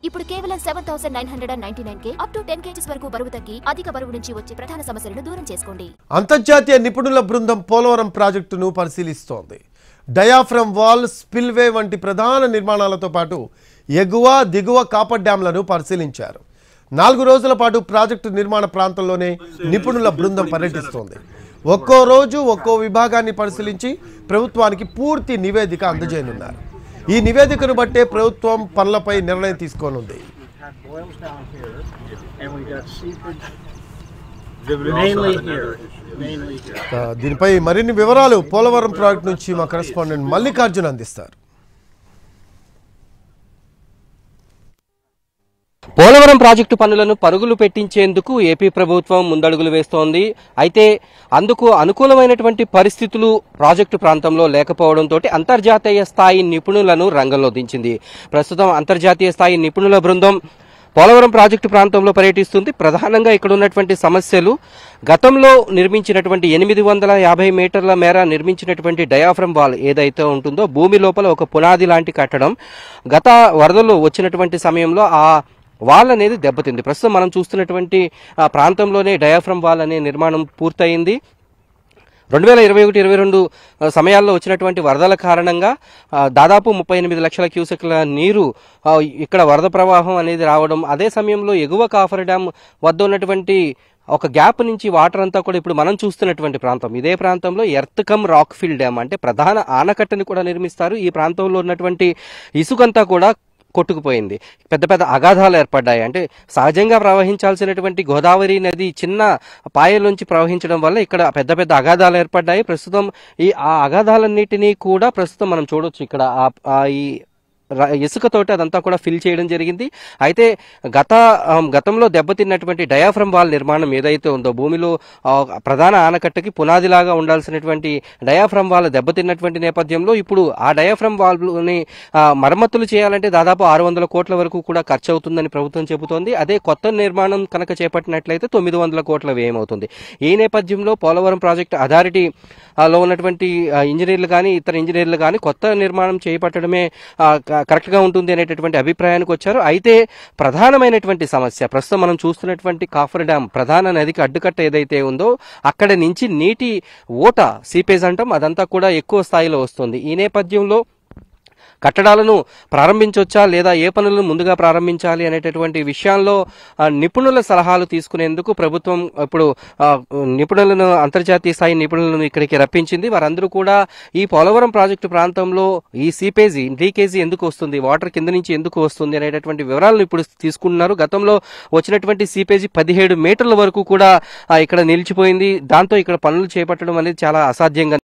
ఇప్పుడు కేవలం 7,999 up to 10 kgs వరకు బరువు తగ్గి అధిక బరువు నుంచి వచ్చే ప్రధాన సమస్యలను దూరం చేసుకోండి. అంతర్జాతీయ నిపుణుల బృందం పోలవరం ప్రాజెక్టును పరిశీలిస్తోంది. డయాఫ్రమ్ వాల్, స్పిల్వే వంటి ప్రధాన నిర్మాణాలతో పాటు ఎగువ దిగువ కాపర్ డ్యాంలను పరిశీలించారు. 4 రోజుల పాటు ప్రాజెక్టు నిర్మాణ ప్రాంతంలోనే నిపుణుల బృందం పర్యటిస్తోంది. ఒక్కో రోజు ఒక్కో విభాగాన్ని పరిశీలించి ప్రభుత్వానికి పూర్తి నివేదిక అందజేయనున్నారు. ఈ నివేదికను బట్టే ప్రభుత్వం పనులపై నిర్ణయం తీసుకోనుంది. దీనిపై మరిన్ని వివరాలు పోలవరం ప్రాజెక్టు నుంచి మా కరెస్పాండెంట్ మల్లికార్జున్ అందిస్తారు. పోలవరం ప్రాజెక్టు పనులను పరుగులు పెట్టించేందుకు ఏపీ ప్రభుత్వం ముందడుగులు వేస్తోంది. అయితే అందుకు అనుకూలమైనటువంటి పరిస్థితులు ప్రాజెక్టు ప్రాంతంలో లేకపోవడంతో అంతర్జాతీయ స్థాయి నిపుణులను రంగంలో దించింది. ప్రస్తుతం అంతర్జాతీయ స్థాయి నిపుణుల బృందం పోలవరం ప్రాజెక్టు ప్రాంతంలో పర్యటిస్తుంది. ప్రధానంగా ఇక్కడ ఉన్నటువంటి సమస్యలు గతంలో నిర్మించినటువంటి 850 మీటర్ల మేర నిర్మించినటువంటి డయాఫ్రమ్ వాల్ ఏదైతే ఉంటుందో భూమి లోపల ఒక పునాది లాంటి కట్టడం గత వరదలు వచ్చినటువంటి సమయంలో ఆ వాల్ అనేది దెబ్బతింది. ప్రస్తుతం మనం చూస్తున్నటువంటి ప్రాంతంలోనే డయాఫ్రమ్ వాల్ అనే నిర్మాణం పూర్తయింది. 2021-22 సమయాల్లో వచ్చినటువంటి వరదల కారణంగా దాదాపు 38 లక్షల క్యూసెక్ల నీరు ఇక్కడ వరద ప్రవాహం అనేది రావడం, అదే సమయంలో ఎగువ కాఫర్ డ్యామ్ వద్ద ఉన్నటువంటి ఒక గ్యాప్ నుంచి వాటర్ అంతా కూడా ఇప్పుడు మనం చూస్తున్నటువంటి ప్రాంతం, ఇదే ప్రాంతంలో earth cum rock fill dam అంటే ప్రధాన ఆనకట్టని కూడా నిర్మిస్తారు. ఈ ప్రాంతంలో ఉన్నటువంటి ఇసుకంతా కూడా కొట్టుకుపోయింది. పెద్ద పెద్ద అగాధాలు ఏర్పడ్డాయి. అంటే సహజంగా ప్రవహించాల్సినటువంటి గోదావరి నది చిన్న పాయలోంచి ప్రవహించడం వల్ల ఇక్కడ పెద్ద పెద్ద అగాధాలు ఏర్పడ్డాయి. ప్రస్తుతం ఆ అగాధాలన్నిటినీ కూడా ప్రస్తుతం మనం చూడొచ్చు. ఇక్కడ ఈ ఇసుకతోటి అదంతా కూడా ఫిల్ చేయడం జరిగింది. అయితే గతంలో దెబ్బతిన్నటువంటి డయాఫ్రమ్ వాల్ నిర్మాణం ఏదైతే ఉందో భూమిలో ప్రధాన ఆనకట్టకి పునాదిలాగా ఉండాల్సినటువంటి డయాఫ్రమ్ వాల్ దెబ్బతిన్నటువంటి నేపథ్యంలో ఇప్పుడు ఆ డయాఫ్రమ్ వాల్ని మరమ్మతులు చేయాలంటే దాదాపు 600 కోట్ల వరకు కూడా ఖర్చు అవుతుందని ప్రభుత్వం చెబుతోంది. అదే కొత్త నిర్మాణం కనుక చేపట్టినట్లయితే 900 కోట్ల వ్యయం అవుతుంది. ఈ నేపథ్యంలో పోలవరం ప్రాజెక్టు అథారిటీలో ఉన్నటువంటి ఇంజనీర్లు కానీ ఇతర ఇంజనీర్లు కానీ కొత్త నిర్మాణం చేపట్టడమే కరెక్ట్ గా ఉంటుంది అనేటటువంటి అభిప్రాయానికి వచ్చారు. అయితే ప్రధానమైనటువంటి సమస్య ప్రస్తుతం మనం చూస్తున్నటువంటి కాఫర్ డ్యామ్ ప్రధాన నదికి అడ్డుకట్ట ఏదైతే ఉందో అక్కడ నుంచి నీటి ఓట సీపేజ్ అంటాం అదంతా కూడా ఎక్కువ స్థాయిలో వస్తుంది. ఈ నేపథ్యంలో కట్టడాలను ప్రారంభించవచ్చా లేదా ఏ పనులను ముందుగా ప్రారంభించాలి అనేటటువంటి విషయాల్లో నిపుణుల సలహాలు తీసుకునేందుకు ప్రభుత్వం ఇప్పుడు నిపుణులను అంతర్జాతీయ స్థాయి నిపుణులను ఇక్కడికి రప్పించింది. వారందరూ కూడా ఈ పోలవరం ప్రాజెక్టు ప్రాంతంలో ఈ సీపేజీ లీకేజీ ఎందుకు వస్తుంది, వాటర్ కింద నుంచి ఎందుకు వస్తుంది అనేటటువంటి వివరాలను ఇప్పుడు తీసుకుంటున్నారు. గతంలో వచ్చినటువంటి సీపేజీ 17 మీటర్ల వరకు కూడా ఇక్కడ నిలిచిపోయింది. దాంతో ఇక్కడ పనులు చేపట్టడం అనేది చాలా అసాధ్యంగా